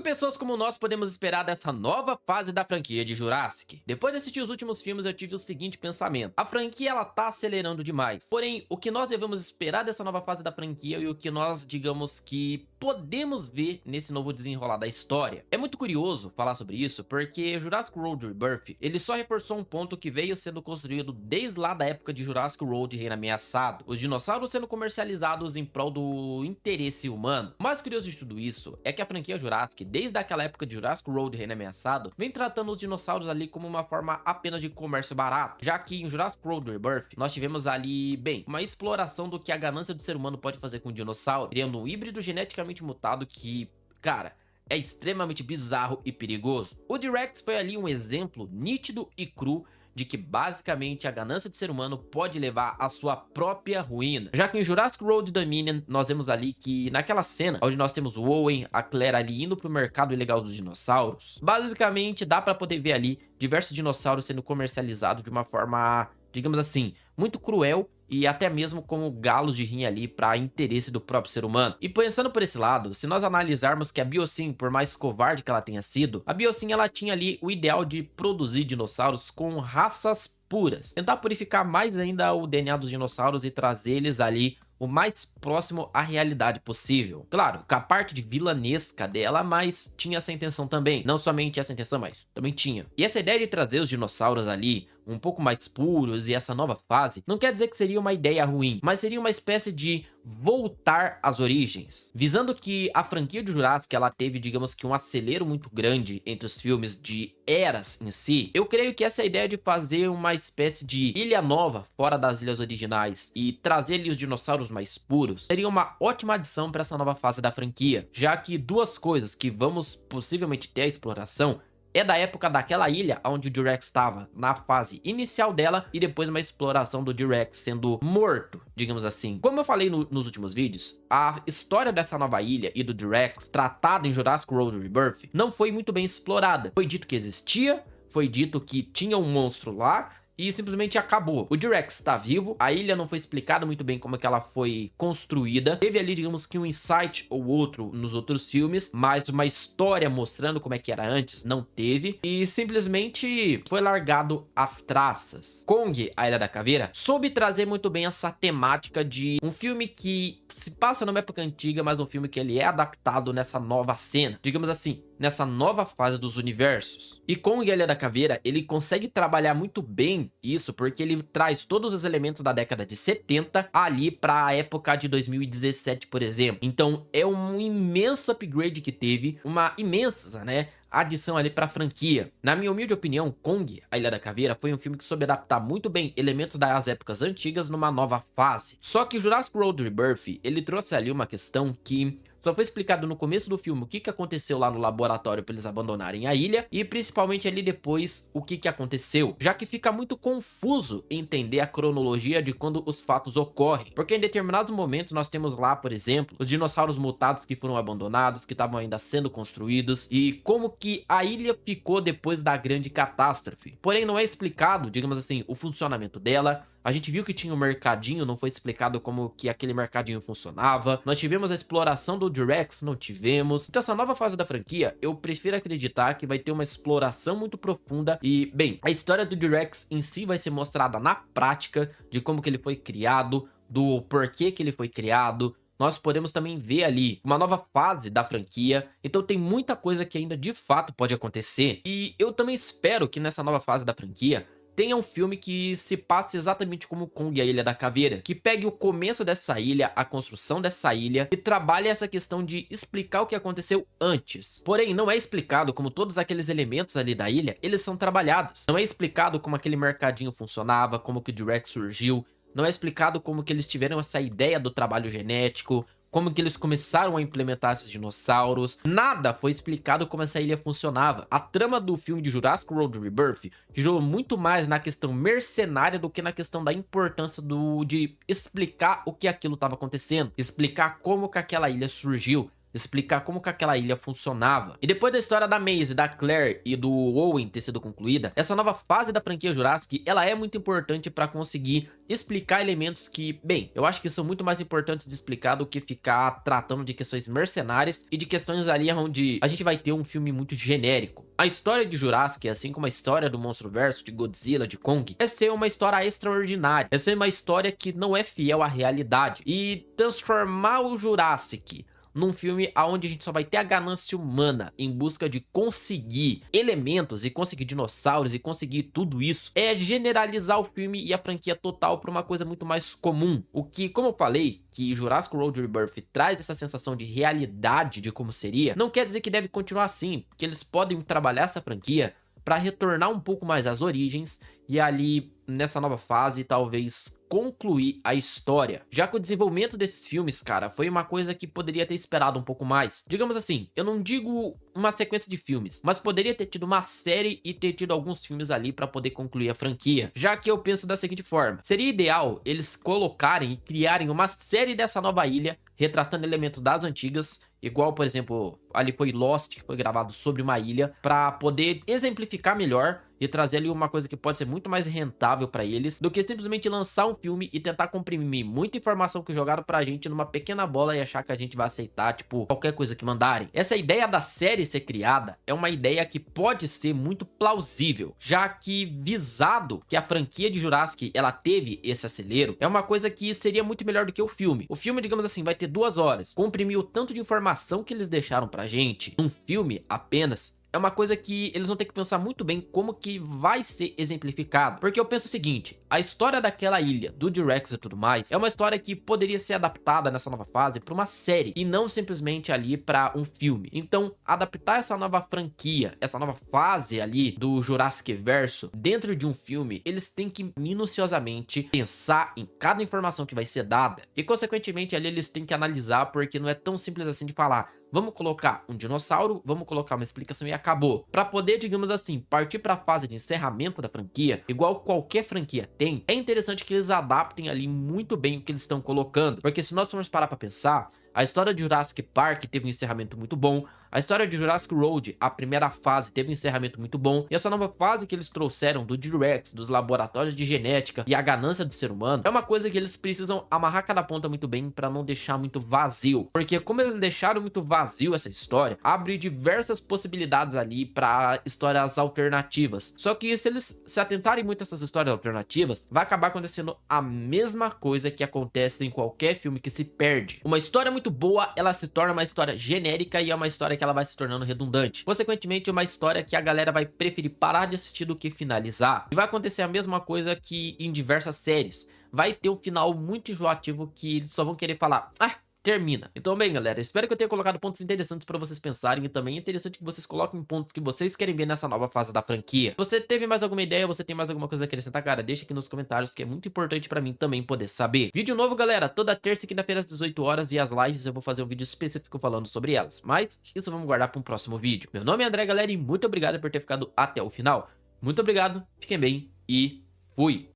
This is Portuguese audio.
pessoas como nós podemos esperar dessa nova fase da franquia de Jurassic? Depois de assistir os últimos filmes, eu tive o seguinte pensamento: a franquia ela tá acelerando demais. Porém, o que nós devemos esperar dessa nova fase da franquia e o que nós, digamos que podemos ver nesse novo desenrolar da história? É muito curioso falar sobre isso, porque Jurassic World Rebirth, ele só reforçou um ponto que veio sendo construído desde lá da época de Jurassic World Reino Ameaçado, os dinossauros sendo comercializados em prol do interesse humano. O mais curioso de tudo isso é que a franquia Jurassic, desde aquela época de Jurassic World Reino Ameaçado, vem tratando os dinossauros ali como uma forma apenas de comércio barato, já que em Jurassic World Rebirth nós tivemos ali, bem, uma exploração do que a ganância do ser humano pode fazer com o dinossauro, criando um híbrido geneticamente mutado que, cara, é extremamente bizarro e perigoso. O T-Rex foi ali um exemplo nítido e cru de que basicamente a ganância do ser humano pode levar à sua própria ruína. Já que em Jurassic World Dominion nós vemos ali que naquela cena onde nós temos o Owen, a Claire ali indo pro mercado ilegal dos dinossauros, basicamente dá pra poder ver ali diversos dinossauros sendo comercializados de uma forma, digamos assim, muito cruel e até mesmo como galos de rinha ali para interesse do próprio ser humano. E pensando por esse lado, se nós analisarmos que a Biosyn, por mais covarde que ela tenha sido, a Biosyn ela tinha ali o ideal de produzir dinossauros com raças puras, tentar purificar mais ainda o DNA dos dinossauros e trazer eles ali o mais próximo à realidade possível. Claro, com a parte de vilanesca dela, mas tinha essa intenção também. Não somente essa intenção, mas também tinha. E essa ideia de trazer os dinossauros ali um pouco mais puros e essa nova fase, não quer dizer que seria uma ideia ruim, mas seria uma espécie de voltar às origens. Visando que a franquia de Jurassic, ela teve, digamos que um acelero muito grande entre os filmes de eras em si, eu creio que essa ideia de fazer uma espécie de ilha nova fora das ilhas originais e trazer ali os dinossauros mais puros, seria uma ótima adição para essa nova fase da franquia, já que duas coisas que vamos possivelmente ter a exploração é da época daquela ilha onde o T-Rex estava, na fase inicial dela, e depois uma exploração do T-Rex sendo morto, digamos assim. Como eu falei nos últimos vídeos, a história dessa nova ilha e do T-Rex, tratada em Jurassic World Rebirth, não foi muito bem explorada. Foi dito que existia, foi dito que tinha um monstro lá, e simplesmente acabou. O T-Rex está vivo, a ilha não foi explicada muito bem como é que ela foi construída. Teve ali, digamos que um insight ou outro nos outros filmes, mas uma história mostrando como é que era antes, não teve. E simplesmente foi largado às traças. Kong, a Ilha da Caveira, soube trazer muito bem essa temática de um filme que se passa numa época antiga, mas um filme que ele é adaptado nessa nova cena. Digamos assim, nessa nova fase dos universos. E Kong, a Ilha da Caveira, ele consegue trabalhar muito bem isso, porque ele traz todos os elementos da década de 70 ali para a época de 2017, por exemplo. Então é um imenso upgrade que teve, uma imensa, né, adição ali pra franquia. Na minha humilde opinião, Kong, a Ilha da Caveira, foi um filme que soube adaptar muito bem elementos das épocas antigas numa nova fase. Só que Jurassic World Rebirth, ele trouxe ali uma questão que só foi explicado no começo do filme o que aconteceu lá no laboratório para eles abandonarem a ilha, e principalmente ali depois o que aconteceu, já que fica muito confuso entender a cronologia de quando os fatos ocorrem, porque em determinados momentos nós temos lá, por exemplo, os dinossauros mutados que foram abandonados, que estavam ainda sendo construídos, e como que a ilha ficou depois da grande catástrofe. Porém não é explicado, digamos assim, o funcionamento dela. A gente viu que tinha um mercadinho, não foi explicado como que aquele mercadinho funcionava. Nós tivemos a exploração do T-Rex, não tivemos. Então essa nova fase da franquia, eu prefiro acreditar que vai ter uma exploração muito profunda. E, bem, a história do T-Rex em si vai ser mostrada na prática, de como que ele foi criado, do porquê que ele foi criado. Nós podemos também ver ali uma nova fase da franquia, então tem muita coisa que ainda de fato pode acontecer. E eu também espero que nessa nova fase da franquia tenha um filme que se passe exatamente como Kong e a Ilha da Caveira, que pegue o começo dessa ilha, a construção dessa ilha, e trabalhe essa questão de explicar o que aconteceu antes. Porém, não é explicado como todos aqueles elementos ali da ilha, eles são trabalhados. Não é explicado como aquele mercadinho funcionava, como que o T-Rex surgiu. Não é explicado como que eles tiveram essa ideia do trabalho genético, como que eles começaram a implementar esses dinossauros. Nada foi explicado como essa ilha funcionava. A trama do filme de Jurassic World Rebirth girou muito mais na questão mercenária do que na questão da importância de explicar o que aquilo estava acontecendo, explicar como que aquela ilha surgiu. explicar como que aquela ilha funcionava. E depois da história da Maisie, da Claire e do Owen ter sido concluída, essa nova fase da franquia Jurassic, ela é muito importante para conseguir explicar elementos que, bem, eu acho que são muito mais importantes de explicar do que ficar tratando de questões mercenárias e de questões ali onde a gente vai ter um filme muito genérico. A história de Jurassic, assim como a história do Monstro-Verso, de Godzilla, de Kong, é ser uma história extraordinária, é ser uma história que não é fiel à realidade. E transformar o Jurassic num filme onde a gente só vai ter a ganância humana em busca de conseguir elementos e conseguir dinossauros e conseguir tudo isso, é generalizar o filme e a franquia total para uma coisa muito mais comum. O que, como eu falei, que Jurassic World Rebirth traz essa sensação de realidade de como seria, não quer dizer que deve continuar assim, porque eles podem trabalhar essa franquia para retornar um pouco mais às origens e ali nessa nova fase talvez concluir a história. Já que o desenvolvimento desses filmes, cara, foi uma coisa que poderia ter esperado um pouco mais. Digamos assim, eu não digo uma sequência de filmes, mas poderia ter tido uma série e ter tido alguns filmes ali pra poder concluir a franquia. Já que eu penso da seguinte forma, seria ideal eles colocarem e criarem uma série dessa nova ilha, retratando elementos das antigas, igual, por exemplo, ali foi Lost, que foi gravado sobre uma ilha, pra poder exemplificar melhor e trazer ali uma coisa que pode ser muito mais rentável pra eles, do que simplesmente lançar um filme e tentar comprimir muita informação que jogaram pra gente numa pequena bola e achar que a gente vai aceitar, tipo, qualquer coisa que mandarem. Essa ideia da série ser criada é uma ideia que pode ser muito plausível, já que visado que a franquia de Jurassic, ela teve esse acelero, é uma coisa que seria muito melhor do que o filme. O filme, digamos assim, vai ter 2 horas, comprimir o tanto de informação que eles deixaram pra gente num filme apenas, é uma coisa que eles vão ter que pensar muito bem como que vai ser exemplificado. Porque eu penso o seguinte, a história daquela ilha, do T-Rex e tudo mais, é uma história que poderia ser adaptada nessa nova fase para uma série, e não simplesmente ali para um filme. Então, adaptar essa nova franquia, essa nova fase ali do Jurassic Verso, dentro de um filme, eles têm que minuciosamente pensar em cada informação que vai ser dada, e consequentemente ali eles têm que analisar, porque não é tão simples assim de falar, vamos colocar um dinossauro, vamos colocar uma explicação e acabou. Para poder, digamos assim, partir para a fase de encerramento da franquia, igual qualquer franquia tem, é interessante que eles adaptem ali muito bem o que eles estão colocando. Porque se nós formos parar para pensar, a história de Jurassic Park teve um encerramento muito bom, a história de Jurassic World, a primeira fase, teve um encerramento muito bom, e essa nova fase que eles trouxeram do T-Rex, dos laboratórios de genética e a ganância do ser humano, é uma coisa que eles precisam amarrar cada ponta muito bem para não deixar muito vazio, porque como eles deixaram muito vazio essa história, abre diversas possibilidades ali para histórias alternativas. Só que se eles se atentarem muito a essas histórias alternativas, vai acabar acontecendo a mesma coisa que acontece em qualquer filme que se perde. Uma história muito boa, ela se torna uma história genérica e é uma história que ela vai se tornando redundante. Consequentemente, é uma história que a galera vai preferir parar de assistir do que finalizar. E vai acontecer a mesma coisa que em diversas séries. Vai ter um final muito enjoativo que eles só vão querer falar, ah, termina. Então, bem, galera, espero que eu tenha colocado pontos interessantes para vocês pensarem, e também é interessante que vocês coloquem pontos que vocês querem ver nessa nova fase da franquia. Se você teve mais alguma ideia, você tem mais alguma coisa a acrescentar, cara, deixa aqui nos comentários, que é muito importante para mim também poder saber. Vídeo novo, galera, toda terça e quinta-feira às 18 horas, e as lives eu vou fazer um vídeo específico falando sobre elas, mas isso vamos guardar para um próximo vídeo. Meu nome é André, galera, e muito obrigado por ter ficado até o final. Muito obrigado, fiquem bem e fui!